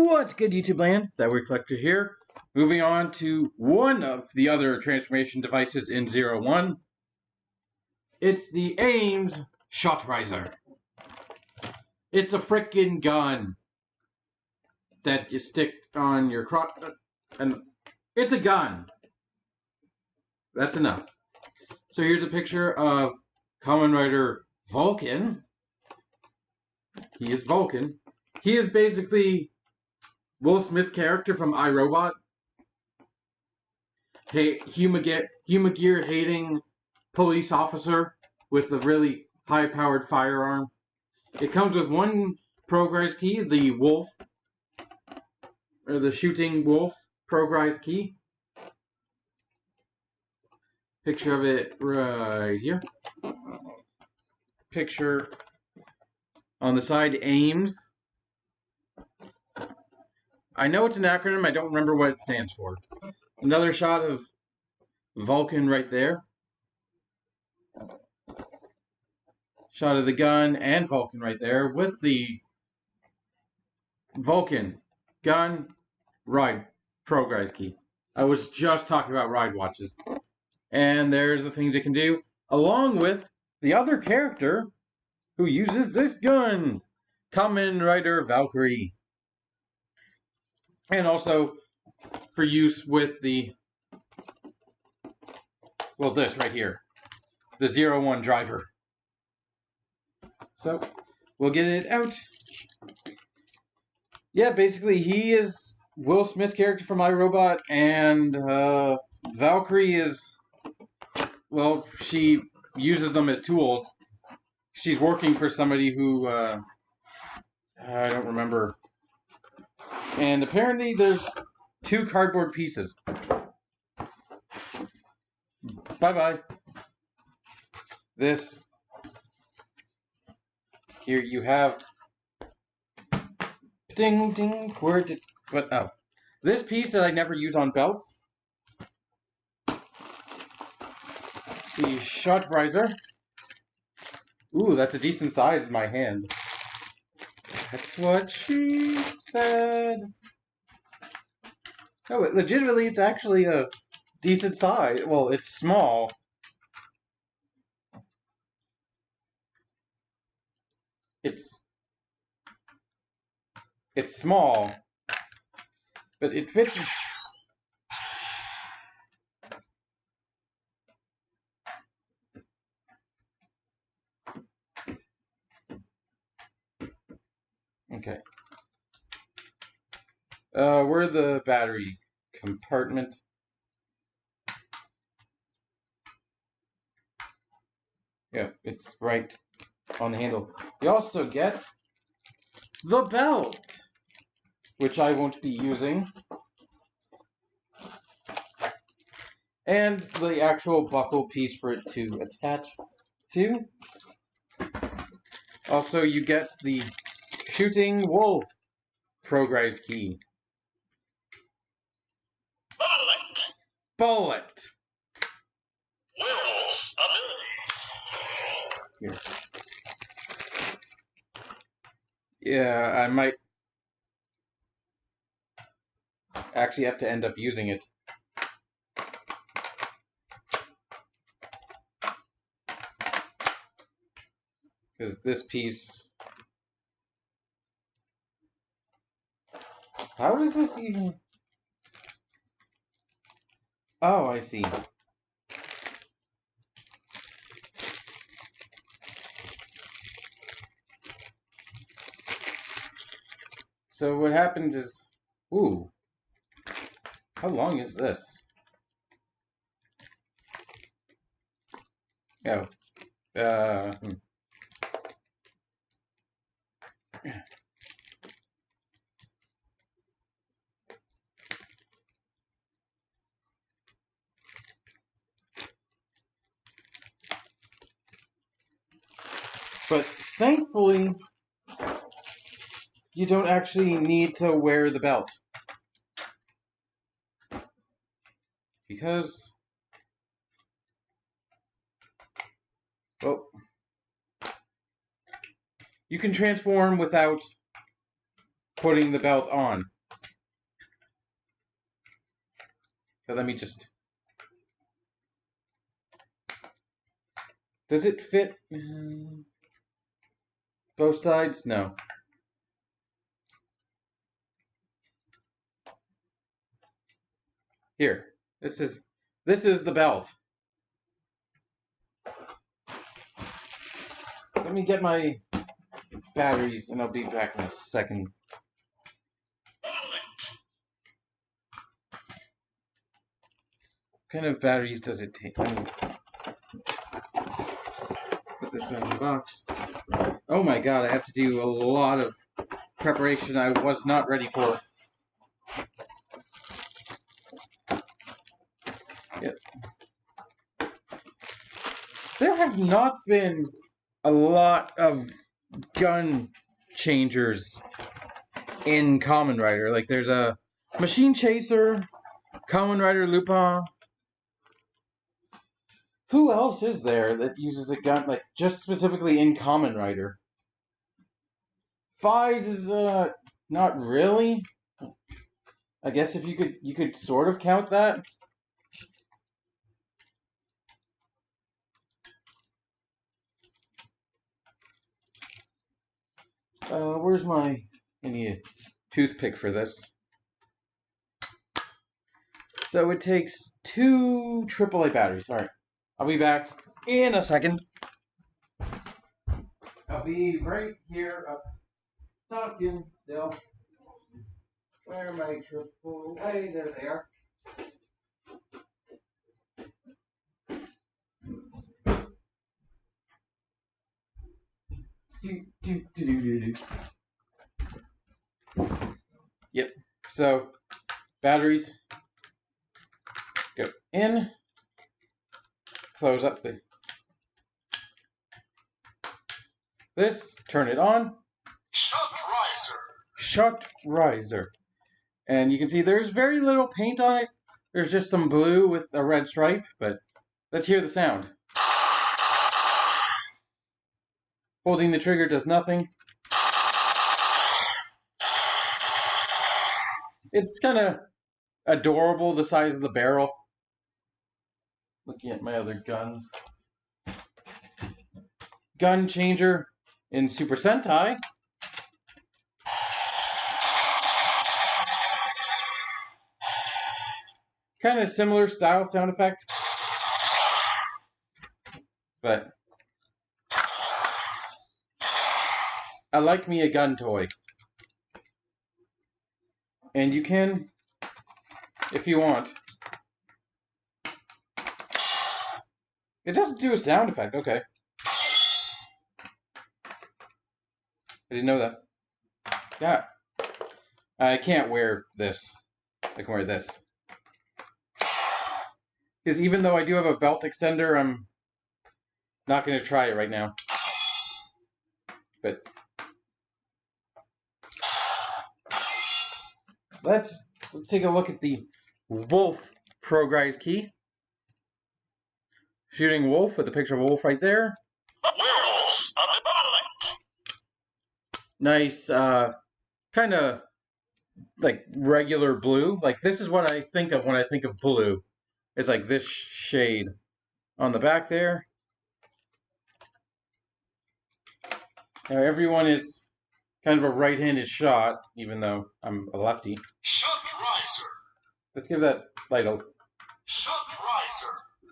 What's good, YouTube land? That Weird Collector here. Moving on to one of the other transformation devices in 01. It's the A.I.M.S Shotriser. It's a frickin' gun that you stick on your crotch, and it's a gun. That's enough. So here's a picture of Kamen Rider Vulcan. He is Vulcan. He is basically Will Smith's character from iRobot. Hey, Humagear hating police officer with a really high-powered firearm. It comes with one progress key, the wolf, or the shooting wolf progress key. Picture of it right here. Picture on the side, A.I.M.S. I know it's an acronym, I don't remember what it stands for. Another shot of Vulcan right there. Shot of the gun and Vulcan right there with the Vulcan gun ride progress key. I was just talking about ride watches. And there's the things it can do, along with the other character who uses this gun, Kamen Rider Valkyrie. And also for use with the, well, this right here, the 01 driver. So we'll get it out. Yeah, basically he is Will Smith's character from iRobot, and Valkyrie is, well, she uses them as tools. She's working for somebody who, I don't remember. And apparently there's 2 cardboard pieces. Bye-bye. This. Here you have. Ding, ding. Where did. What? Oh. This piece that I never use on belts. The Shotriser. Ooh, that's a decent size in my hand. That's what she said. No, legitimately, it's actually a decent size. Well, it's small. It's small, but it fits. Okay. Where the battery compartment? Yeah, it's right on the handle. You also get the belt, which I won't be using, and the actual buckle piece for it to attach to. Also, you get the shooting wolf progress key. Bullet. Here. Yeah, I might actually have to end up using it. Because this piece... How does this even... Oh, I see. So what happens is... Ooh. How long is this? Oh. But thankfully, you don't actually need to wear the belt. Because, well, you can transform without putting the belt on. So let me just... Does it fit both sides? No. Here. This is the belt. Let me get my batteries and I'll be back in a second. What kind of batteries does it take? Let me put this back in the box. Oh my god, I have to do a lot of preparation I was not ready for. Yep. There have not been a lot of gun changers in Kamen Rider. Like there's a Machine Chaser, Kamen Rider Lupin. Who else is there that uses a gun like just specifically in Kamen Rider? Fives is not really. I guess if you could sort of count that. Where's my... I need a toothpick for this. So it takes 2 AAA batteries. Alright. I'll be back in a second. I'll be right here talking still. Where are my AAA? There they are. Yep. So batteries go in. Close up this. Turn it on. Shotriser. And you can see there's very little paint on it. There's just some blue with a red stripe, but let's hear the sound. Holding the trigger does nothing. It's kind of adorable, the size of the barrel. Looking at my other guns. Gun changer in Super Sentai. Kind of similar style sound effect. But I like me a gun toy. And you can, if you want. It doesn't do a sound effect, okay. I didn't know that. Yeah. I can't wear this. I can wear this. Because even though I do have a belt extender, I'm not going to try it right now. But let's take a look at the Wolf Progrise key. Shooting wolf with a picture of a wolf right there. Nice, kind of like regular blue. Like this is what I think of when I think of blue. It's like this shade on the back there. Now everyone is kind of a right-handed shot, even though I'm a lefty. Let's give that light a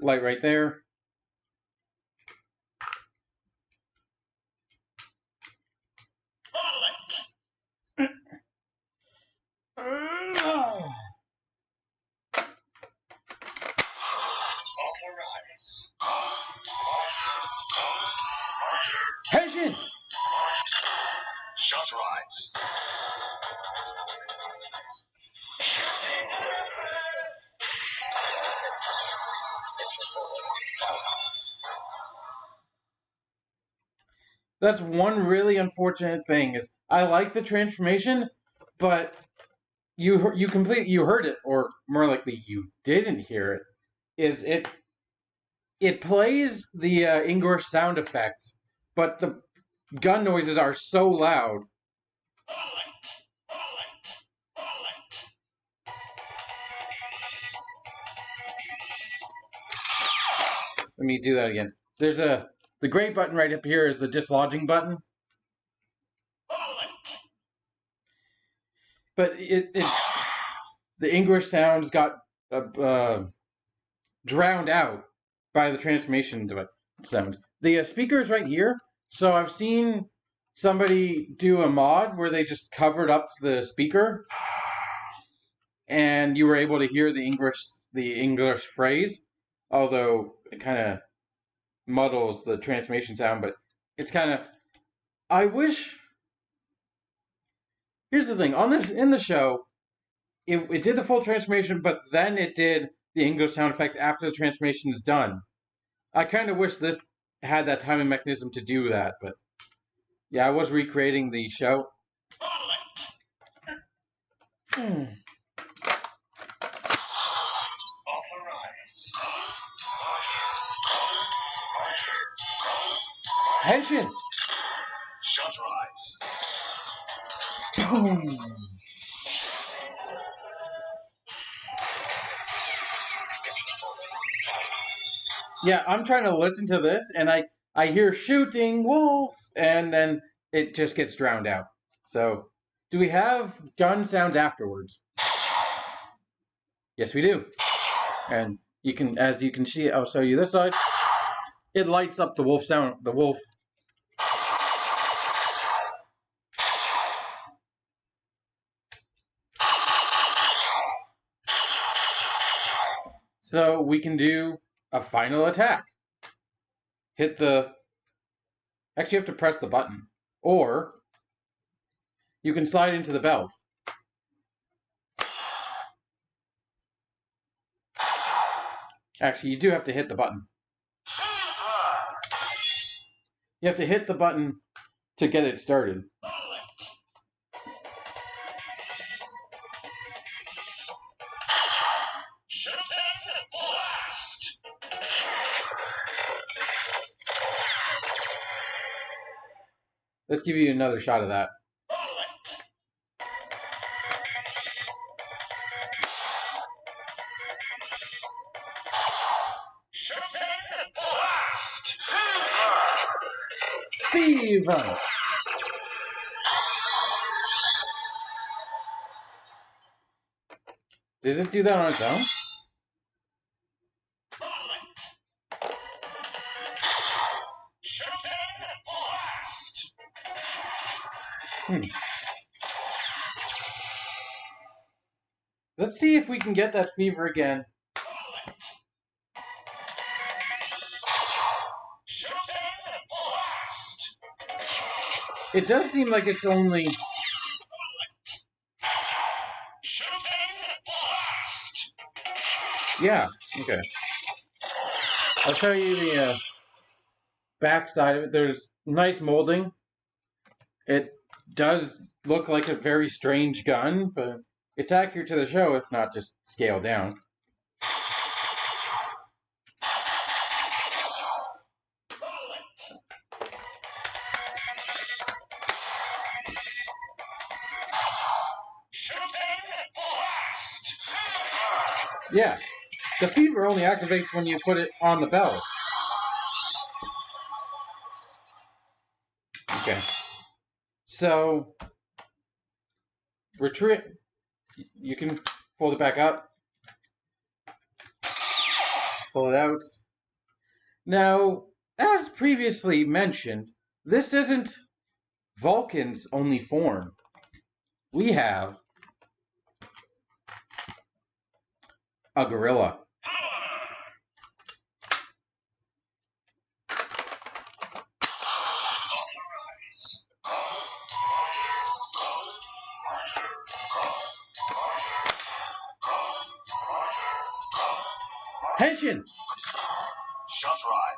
light right there. Hessian! That's one really unfortunate thing is I like the transformation, but you heard it, or more likely you didn't hear it. Is it plays the English sound effect, but the gun noises are so loud. Let me do that again. There's the gray button right up here is the dislodging button. But the English sounds got drowned out by the transformation sound. The speaker is right here, so I've seen somebody do a mod where they just covered up the speaker, and you were able to hear the English phrase, although it kind of muddles the transformation sound. But it's kind of, I wish. Here's the thing: in the show, it did the full transformation, but then it did the English sound effect after the transformation is done. I kind of wish this had that timing mechanism to do that, but yeah, I was recreating the show. Henshin! Boom! Yeah, I'm trying to listen to this, and I hear shooting wolf, and then it just gets drowned out. So, do we have gun sounds afterwards? Yes, we do. And you can, as you can see, I'll show you this side. It lights up the wolf sound, the wolf. So we can do a final attack. Hit the, actually you have to press the button, or you can slide into the belt. Actually, you do have to hit the button. You have to hit the button to get it started. Let's give you another shot of that. Fever! Does it do that on its own? Let's see if we can get that fever again. It does seem like it's only... Yeah, okay. I'll show you the back side of it. There's nice molding. It does look like a very strange gun, but it's accurate to the show, if not just scaled down. Yeah, the fever only activates when you put it on the belt. Okay. So, retreat. You can fold it back up. Pull it out. Now, as previously mentioned, this isn't Vulcan's only form. We have a gorilla. Henshin! Shotriser.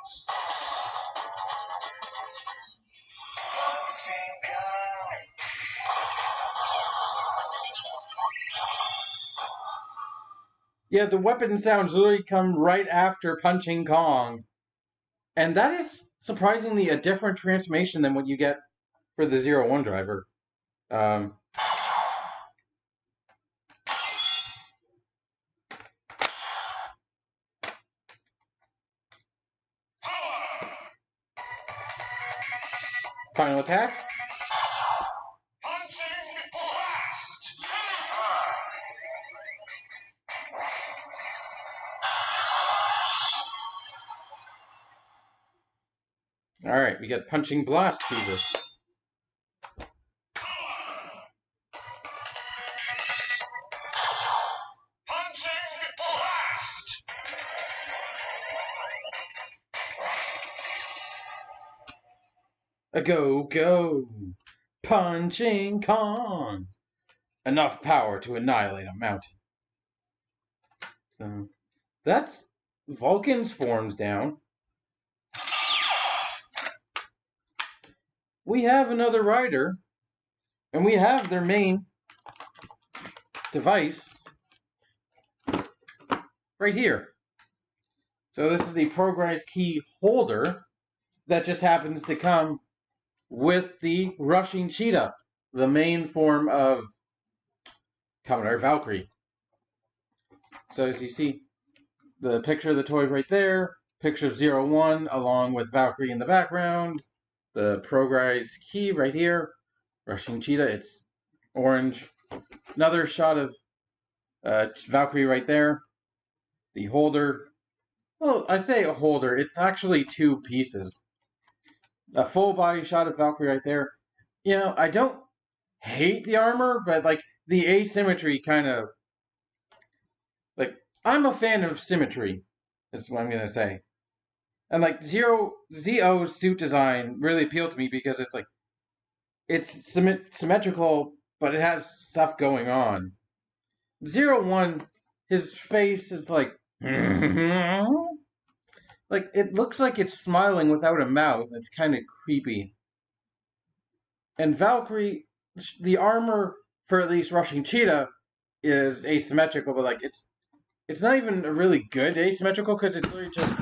Yeah, the weapon sounds literally come right after punching Kong. And that is surprisingly a different transformation than what you get for the 01 driver. Final attack. Punching blast! Alright, we got punching blast fever. Punching blast! A go. Punching Kong. Enough power to annihilate a mountain. So, that's Vulcan's forms down. We have another rider, and we have their main device right here. So this is the progress key holder that just happens to come with the Rushing Cheetah, the main form of Kamen Valkyrie. So as you see, the picture of the toy right there, picture of 01 along with Valkyrie in the background, the progress key right here, Rushing Cheetah, it's orange. Another shot of Valkyrie right there, the holder. Well, I say a holder, it's actually two pieces. A full body shot of Valkyrie right there. You know, I don't hate the armor, but like the asymmetry kind of, like, I'm a fan of symmetry, is what I'm gonna say. And like Zo's suit design really appealed to me because it's like it's symmetrical, but it has stuff going on. 01, his face is like like it looks like it's smiling without a mouth. It's kind of creepy. And Valkyrie, the armor for at least Rushing Cheetah is asymmetrical, but like it's not even a really good asymmetrical because it's literally just.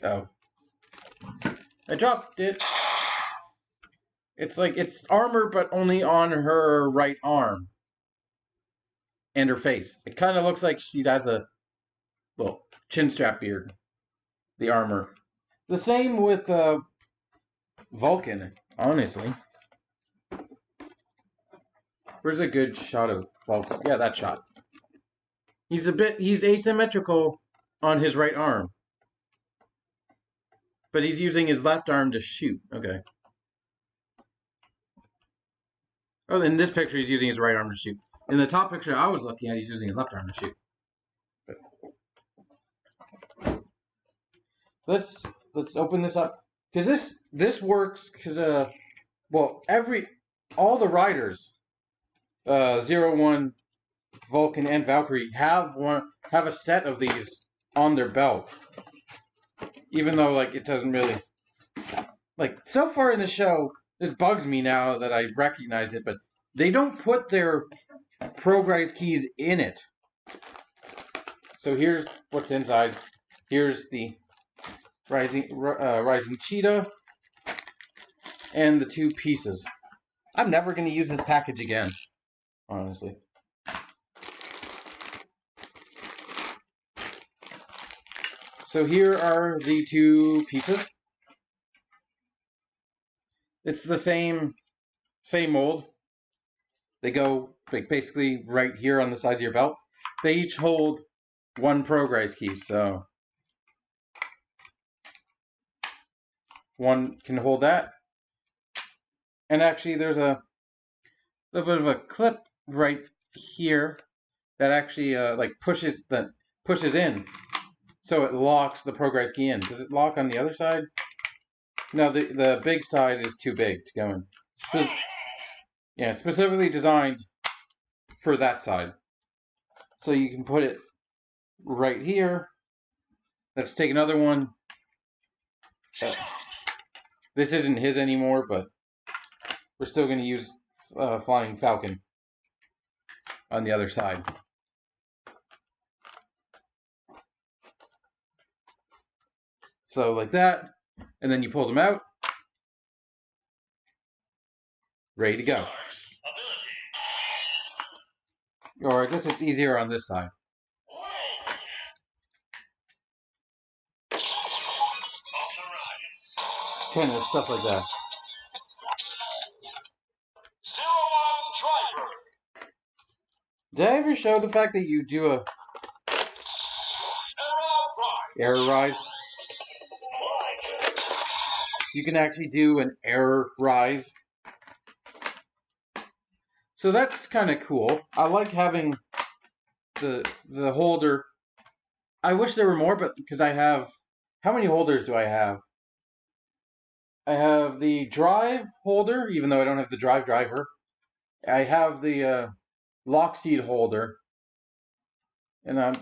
Oh, I dropped it. It's like it's armor, but only on her right arm and her face. It kind of looks like she has a well chin strap beard. The armor. The same with Vulcan, honestly. Where's a good shot of Vulcan? Yeah, that shot. He's asymmetrical on his right arm. But he's using his left arm to shoot. Okay. Oh, in this picture, he's using his right arm to shoot. In the top picture I was looking at, he's using his left arm to shoot. Let's open this up. Because this works because well, all the riders 01, Vulcan, and Valkyrie have a set of these on their belt. Even though like it doesn't really like so far in the show, this bugs me now that I recognize it, but they don't put their progress keys in it. So here's what's inside. Here's the rising cheetah and the two pieces. I'm never going to use this package again, honestly. So here are the two pieces. It's the same mold. They go like basically right here on the sides of your belt. They each hold one progress key, so one can hold that. And actually there's a little bit of a clip right here that actually like pushes in, so it locks the progress key in. Does it lock on the other side? No, the big side is too big to go in. Yeah, specifically designed for that side. So you can put it right here. Let's take another one. This isn't his anymore, but we're still going to use Flying Falcon on the other side. So like that, and then you pull them out. Ready to go. Or I guess it's easier on this side. kind of stuff like that. 01 driver. Did I ever show the fact that you do a error rise? You can actually do an error rise. So that's kind of cool. I like having the holder. I wish there were more, but because I have... How many holders do I have? I have the drive holder, even though I don't have the driver. I have the lock seat holder. And I'm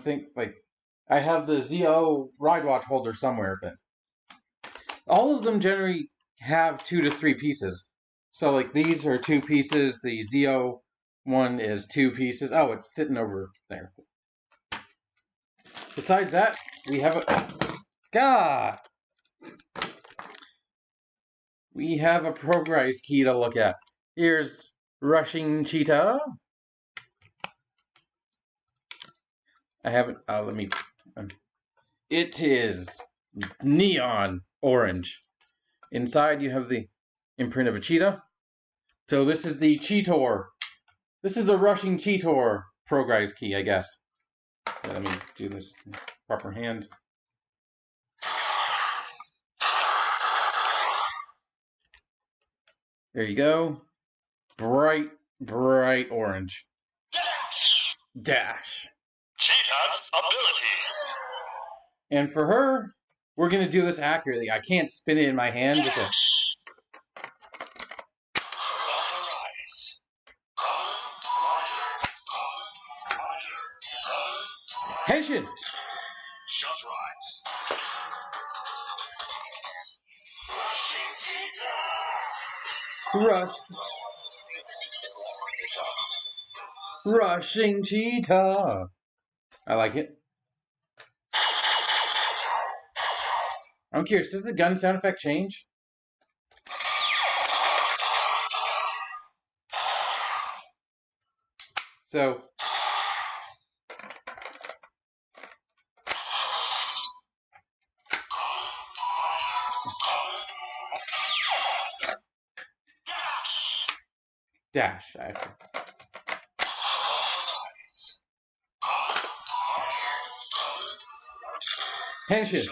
I have the ZO ride watch holder somewhere, but all of them generally have 2 to 3 pieces. So like these are 2 pieces, the ZO one is 2 pieces. Oh, it's sitting over there. Besides that, we have we have a progress key to look at. Here's Rushing Cheetah. I haven't, it is neon orange. Inside you have the imprint of a cheetah. So this is the Cheetor. This is the Rushing Cheetor progress key, I guess. Let me do this in proper hand. There you go. Bright, bright orange. Dash. Cheetah's ability. And for her, we're going to do this accurately. I can't spin it in my hand with it. Henshin! Shotriser. Rushing Cheetah. I like it. I'm curious, does the gun sound effect change? So, dash, actually. Henshin.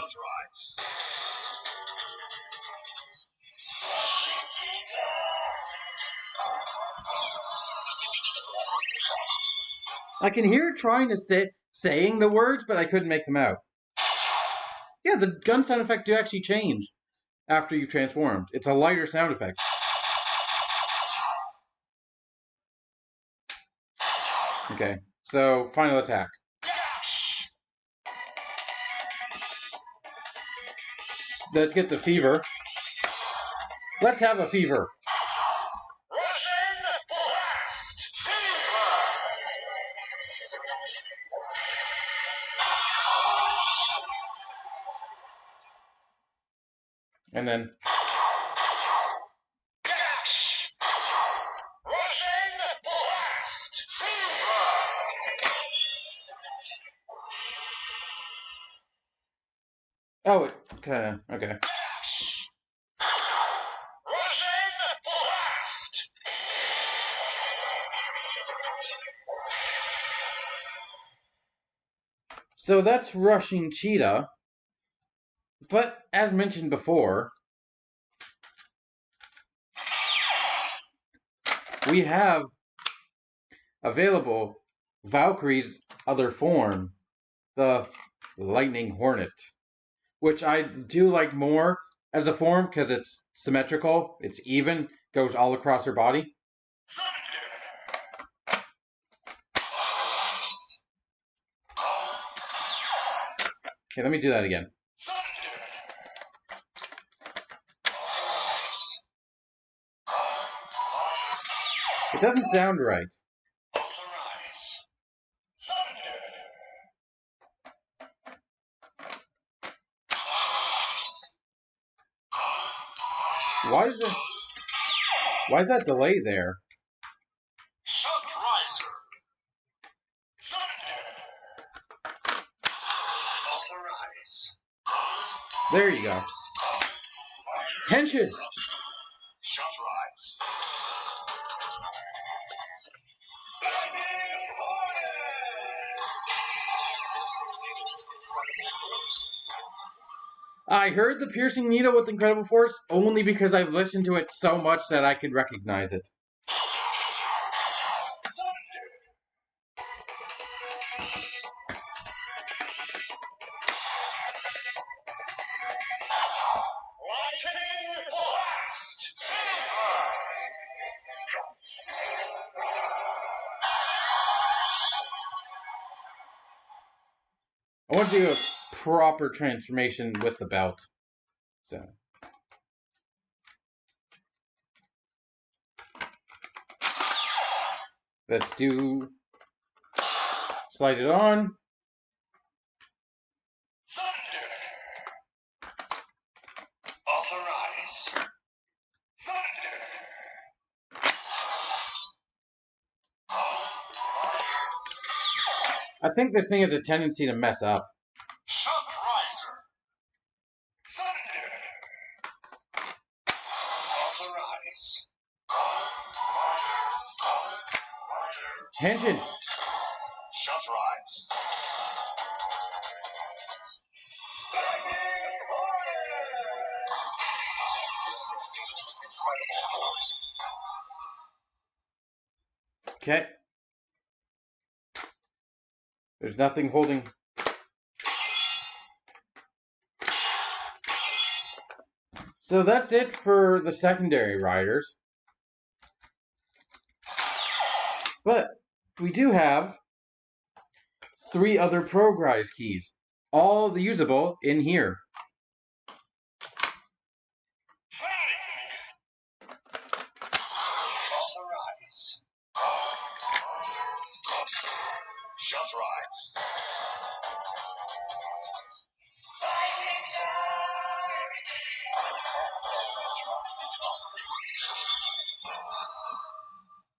I can hear it trying to saying the words, but I couldn't make them out. Yeah, the gun sound effect do actually change after you've transformed. It's a lighter sound effect. Okay, so final attack. Let's get the fever. Let's have a fever. And then oh, it kind of okay. So that's Rushing Cheetah. But as mentioned before, we have available Valkyrie's other form, the Lightning Hornet, which I do like more as a form because it's symmetrical, it's even, goes all across her body. Okay, let me do that again. It doesn't sound right. Why is that delay there? There you go. Henshin! Shotriser. I heard the piercing needle with incredible force only because I've listened to it so much that I could recognize it. I want to do a proper transformation with the belt. So let's do, slide it on. Authorize. I think this thing has a tendency to mess up. Shotriser. Thunder. Authorize. Henshin! Shotrize. Okay. There's nothing holding. So that's it for the secondary riders. But we do have 3 other progrise keys, all usable in here. Authorize. Shotrize.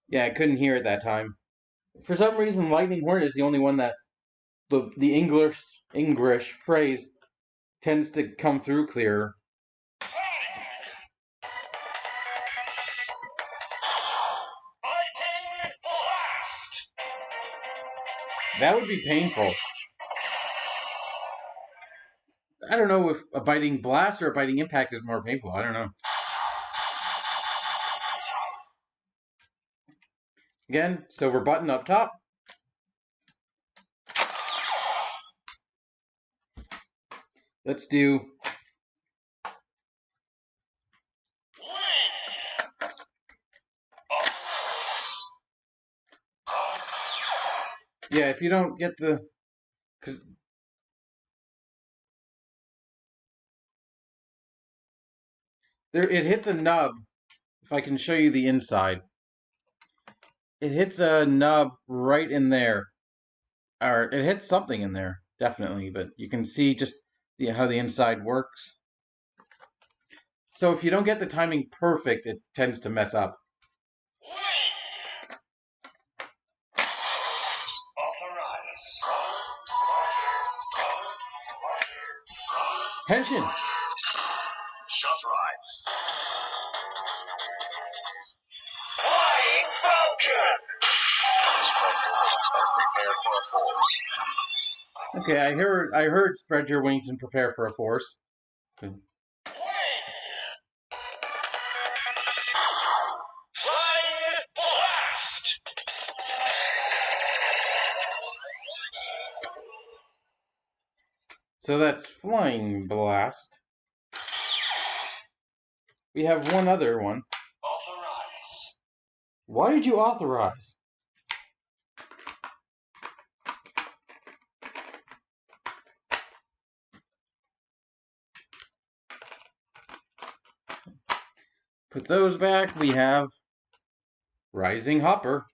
Yeah, I couldn't hear it that time. For some reason, Lightning Horn is the only one that the English phrase tends to come through clearer. That would be painful. I don't know if a biting blast or a biting impact is more painful. I don't know. Again, silver button up top. Let's do yeah, if you don't get the, because there it hits a nub. If I can show you the inside, it hits a nub right in there, or it hits something in there definitely. But you can see just how the inside works. So if you don't get the timing perfect, it tends to mess up. Henshin! Shotrize. Flying Falcon. Prepare for a force. Okay, I heard spread your wings and prepare for a force. Flying blast. So that's flying blast. We have one other one. Authorize. Why did you authorize? Put those back. We have Rising Hopper.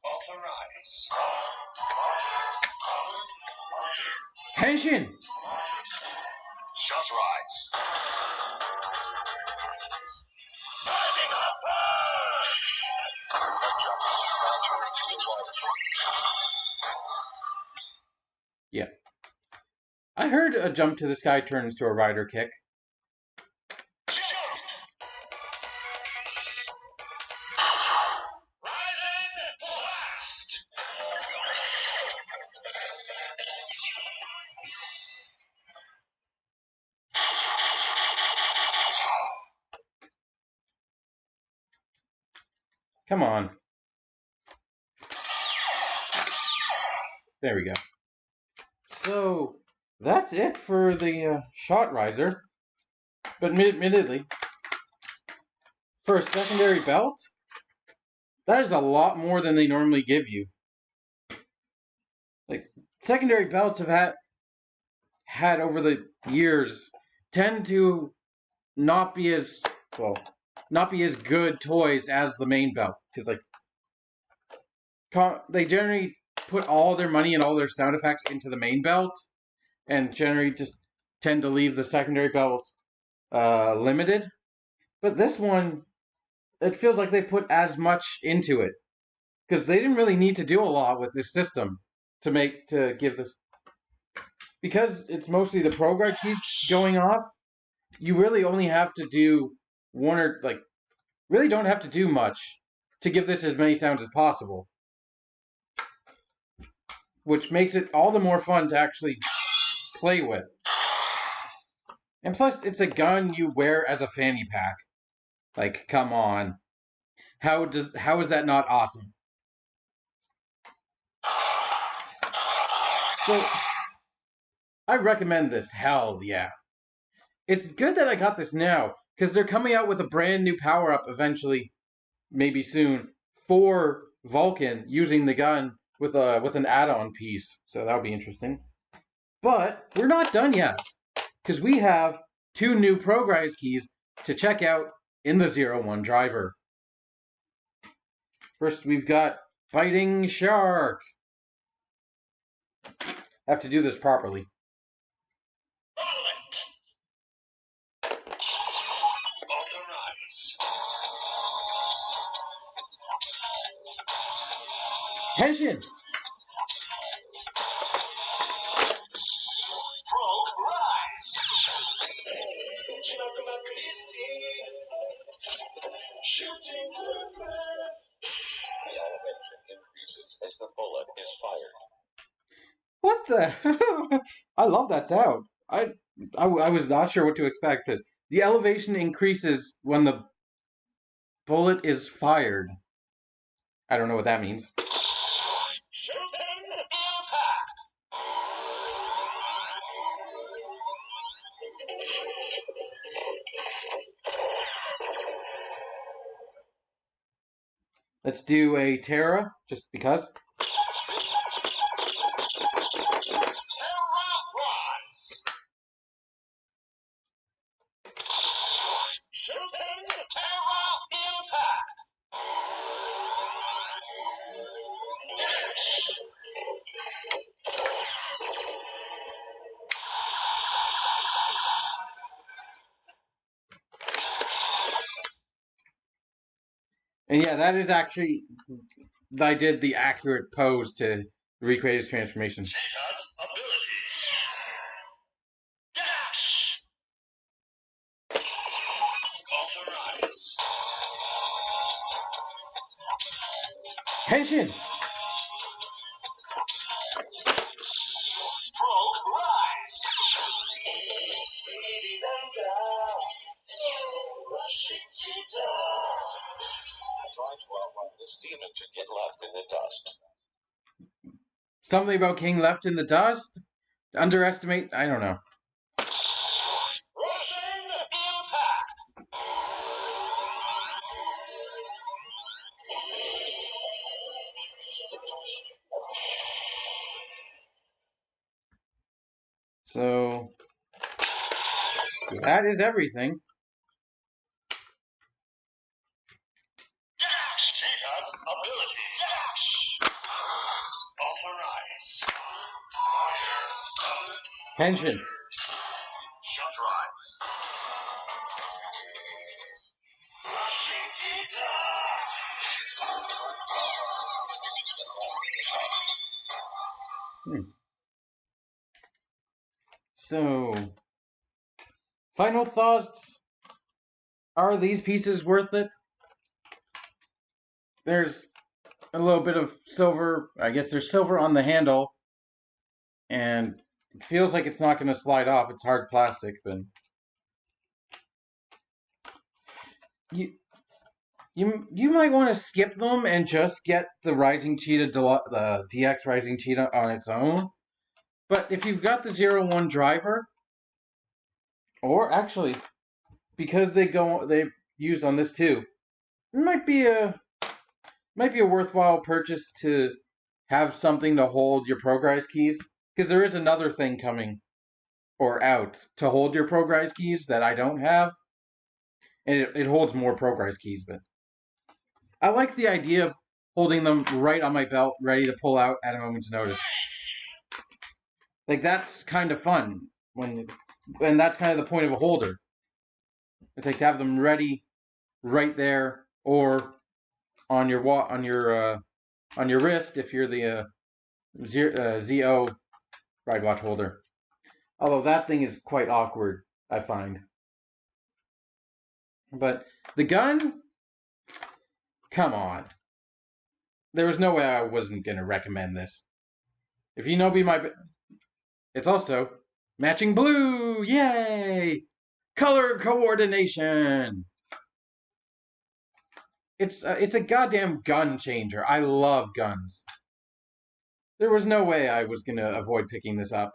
Authorize. Henshin! Shotrize. Rising Hopper. Yeah. I heard a jump to the sky turns to a rider kick. Come on. There we go. So that's it for the Shotriser. But admittedly, for a secondary belt, that is a lot more than they normally give you. Like, secondary belts have had over the years tend to not be as good toys as the main belt, because like they generally put all their money and all their sound effects into the main belt, and generally just tend to leave the secondary belt limited. But this one, it feels like they put as much into it, because they didn't really need to do a lot with this system to give this, because it's mostly the program keys going off. You really only have to do one or really don't have to do much to give this as many sounds as possible, which makes it all the more fun to actually play with. And plus, it's a gun you wear as a fanny pack. Like, come on. How is that not awesome? So, I recommend this. Hell yeah. It's good that I got this now, because they're coming out with a brand new power-up eventually, maybe soon, for Vulcan using the gun with an add-on piece. So that'll be interesting. But we're not done yet, because we have 2 new progress keys to check out in the 01 driver. First, we've got Fighting Shark. I have to do this properly. Henshin! As the bullet is fired. What the? I love that sound. I was not sure what to expect. The elevation increases when the bullet is fired. I don't know what that means. Let's do a Terra, just because. And yeah, that is actually, I did the accurate pose to recreate his transformation. Henshin! Demon to get left in the dust. Something about King left in the dust? Underestimate? I don't know. So, that is everything. Henshin. So, final thoughts. Are these pieces worth it? There's a little bit of silver. I guess there's silver on the handle. And it feels like it's not going to slide off. It's hard plastic, but you might want to skip them and just get the Rising Cheetah, the DX Rising Cheetah on its own. But if you've got the 01 driver, or actually, because they used on this too, it might be a worthwhile purchase to have something to hold your progress keys, because there is another thing coming or out to hold your progress keys that I don't have, and it holds more progress keys. But I like the idea of holding them right on my belt, ready to pull out at a moment's notice. Like, that's kind of fun and that's kind of the point of a holder. It's like to have them ready right there, or on your wrist if you're the ZO ride watch holder. Although that thing is quite awkward, I find. But the gun, come on. There was no way I wasn't going to recommend this. If you know me, it's also matching blue. Yay! Color coordination. It's a goddamn gun changer. I love guns. There was no way I was going to avoid picking this up.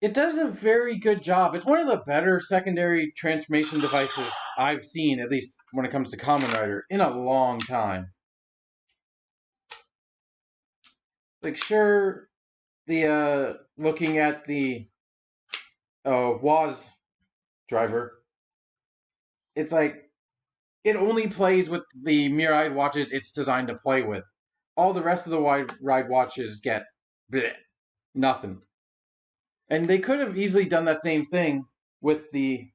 It does a very good job. It's one of the better secondary transformation devices I've seen, at least when it comes to Kamen Rider, in a long time. Like, sure, the looking at the WAS driver, it's like it only plays with the mirror-eyed watches it's designed to play with. All the rest of the wide ride watches get bleh, nothing. And they could have easily done that same thing with the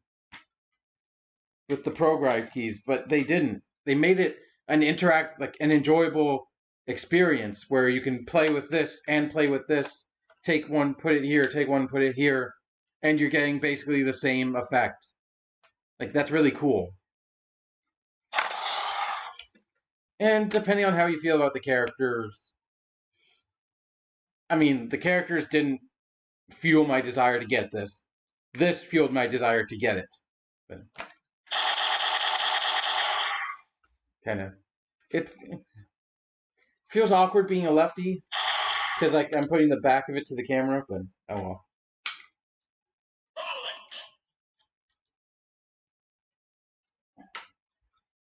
progress keys, but they didn't. They made it an enjoyable experience where you can play with this and play with this. Take one, put it here, take one, put it here, and you're getting basically the same effect. Like, that's really cool. And depending on how you feel about the characters, I mean, the characters didn't fuel my desire to get this. This fueled my desire to get it. But kind of, it feels awkward being a lefty, because like I'm putting the back of it to the camera, but oh well.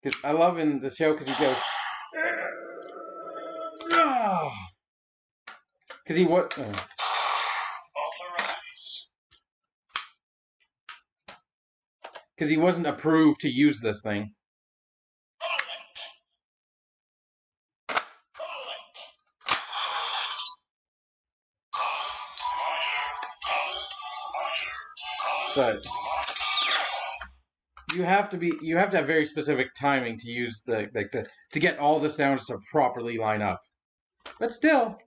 Because I love in the show because he goes, because he what? Because he wasn't approved to use this thing. But you have to have very specific timing to use to get all the sounds to properly line up. But still,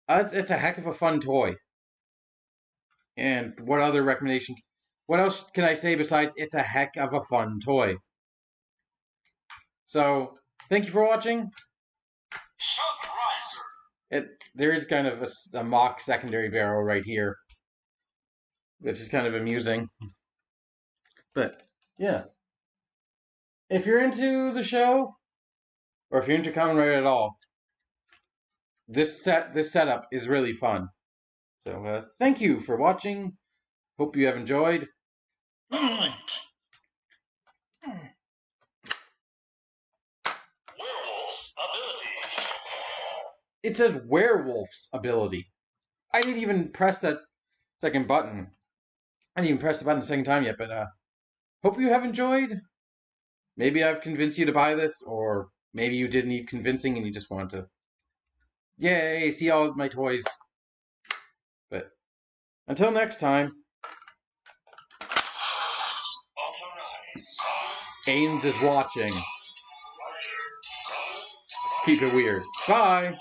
it's a heck of a fun toy. And what other recommendation? What else can I say besides it's a heck of a fun toy? So, thank you for watching. There is kind of a mock secondary barrel right here, which is kind of amusing. But, yeah. If you're into the show, or if you're into Kamen Rider at all, this setup is really fun. So, thank you for watching. Hope you have enjoyed. It says werewolf's ability. I didn't even press that second button. I didn't even press the button the second time yet, but hope you have enjoyed. Maybe I've convinced you to buy this, or maybe you didn't need convincing and you just want to. Yay, see all of my toys. But until next time, A.I.M.S is watching. Keep it weird. Bye.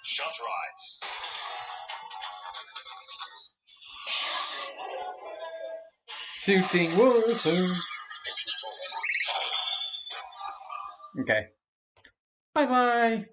Shotriser. Shooting warfare. Okay. Bye bye.